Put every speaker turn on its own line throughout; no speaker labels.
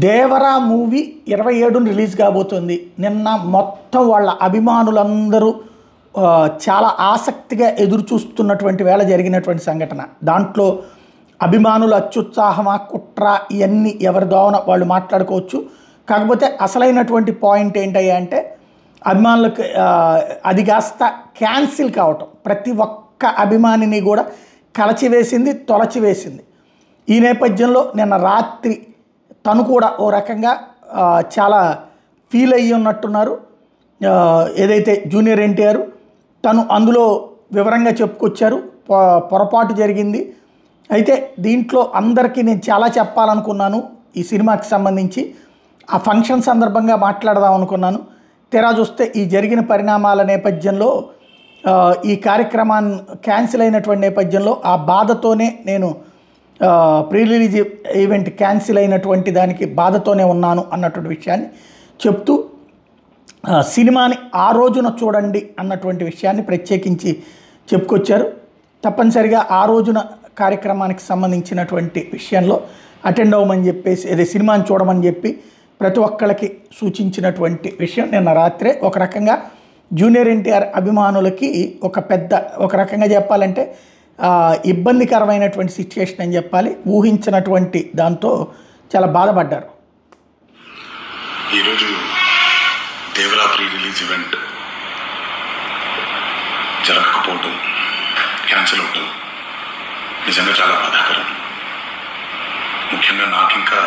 Devara movie 27న release కాబోతుంది. నిన్న మొత్తం వాళ్ళ అభిమానులందరూ చాలా ఆసక్తిగా ఎదురు చూస్తున్నటువంటి వేళ జరిగినటువంటి సంఘటన. దాంట్లో అభిమానుల అత్యుత్సాహమా కుట్ర ఇవన్నీ ఎవరి దోవన వాళ్ళు మాట్లాడుకోవచ్చు. కాకపోతే అసలైనటువంటి పాయింట్ ఏంటయ్యా అంటే అభిమానులకు అది కాస్త క్యాన్సిల్ కావటం ప్రతి ఒక్క అభిమానిని కూడా కలచివేసింది, తొలచివేసింది. ఈ నేపథ్యంలో నిన్న రాత్రి తను కూడా ఓ రకంగా చాలా ఫీల్ అయ్యి ఉన్నట్టున్నారు. ఏదైతే జూనియర్ ఎన్టీఆర్ తను అందులో వివరంగా చెప్పుకొచ్చారు. పొరపాటు జరిగింది, అయితే దీంట్లో అందరికీ నేను చాలా చెప్పాలనుకున్నాను. ఈ సినిమాకి సంబంధించి ఆ ఫంక్షన్ సందర్భంగా మాట్లాడదాం అనుకున్నాను. తెరా చూస్తే ఈ జరిగిన పరిణామాల నేపథ్యంలో ఈ కార్యక్రమాన్ని క్యాన్సిల్ అయినటువంటి నేపథ్యంలో ఆ బాధతోనే నేను ప్రీ రిలీజ్ ఈవెంట్ క్యాన్సిల్ అయినటువంటి దానికి బాధతోనే ఉన్నాను అన్నటువంటి విషయాన్ని చెప్తూ సినిమాని ఆ రోజున చూడండి అన్నటువంటి విషయాన్ని ప్రత్యేకించి చెప్పుకొచ్చారు. తప్పనిసరిగా ఆ రోజున కార్యక్రమానికి సంబంధించినటువంటి విషయంలో అటెండ్ అవ్వమని చెప్పేసి అదే సినిమాని చూడమని చెప్పి ప్రతి ఒక్కళ్ళకి సూచించినటువంటి విషయం నిన్న రాత్రే ఒక రకంగా జూనియర్ ఎన్టీఆర్ అభిమానులకి ఒక రకంగా చెప్పాలంటే ఇబ్బందికరమైనటువంటి సిచ్యుయేషన్ అని చెప్పాలి. ఊహించినటువంటి దాంతో చాలా బాధపడ్డారు.
ఈరోజు దేవరా ప్రీ రిలీజ్ ఈవెంట్ జరగకపోవటం, క్యాన్సిల్ అవటం నిజంగా చాలా బాధాకరం. ముఖ్యంగా నాకు ఇంకా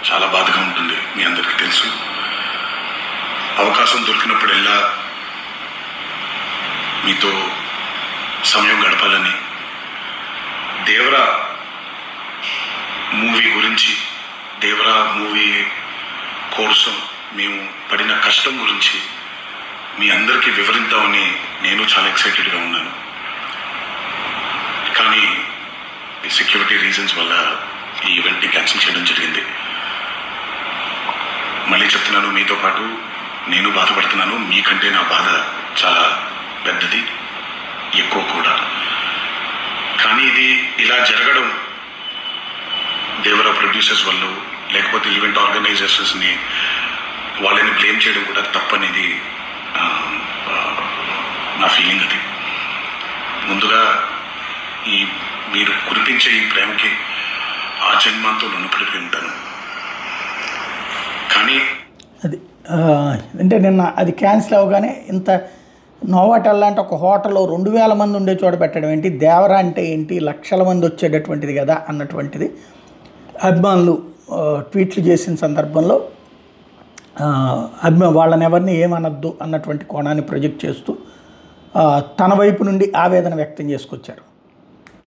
చాలా బాధగా ఉంటుంది. మీ అందరికీ తెలుసు, అవకాశం దొరికినప్పుడల్లా మీతో సమయం గడపాలని, దేవరా మూవీ గురించి, దేవరా మూవీ కోసం మేము పడిన కష్టం గురించి మీ అందరికీ వివరిద్దామని నేను చాలా ఎక్సైటెడ్గా ఉన్నాను. కానీ ఈ సెక్యూరిటీ రీజన్స్ వల్ల ఈ ఈవెంట్ని క్యాన్సిల్ చేయడం జరిగింది. మళ్ళీ చెప్తున్నాను, మీతో పాటు నేను బాధపడుతున్నాను. మీకంటే నా బాధ చాలా పెద్దది, ఎక్కువ కూడా. కానీ ఇది ఇలా జరగడం దేవరా ప్రొడ్యూసర్స్ వల్ల, లేకపోతే ఈవెంట్ ఆర్గనైజర్స్ని వాళ్ళని బ్లేమ్ చేయడం కూడా తప్పనేది నా ఫీలింగ్. అది ముందుగా మీరు కురిపించే ఈ ప్రేమకి ఆ జన్మంతో రుణపడిపోయి ఉంటాను. కానీ
అది అంటే నిన్న అది క్యాన్సిల్ అవ్వగానే ఇంత నోవాటల్ లాంటి ఒక హోటల్లో 2000 మంది ఉండే చోట పెట్టడం ఏంటి, దేవరా అంటే ఏంటి, లక్షల మంది వచ్చేటటువంటిది కదా అన్నటువంటిది అభిమానులు ట్వీట్లు చేసిన సందర్భంలో వాళ్ళని ఎవరిని ఏమనొద్దు అన్నటువంటి కోణాన్ని ప్రొజెక్ట్ చేస్తూ తన వైపు నుండి ఆవేదన వ్యక్తం చేసుకొచ్చారు.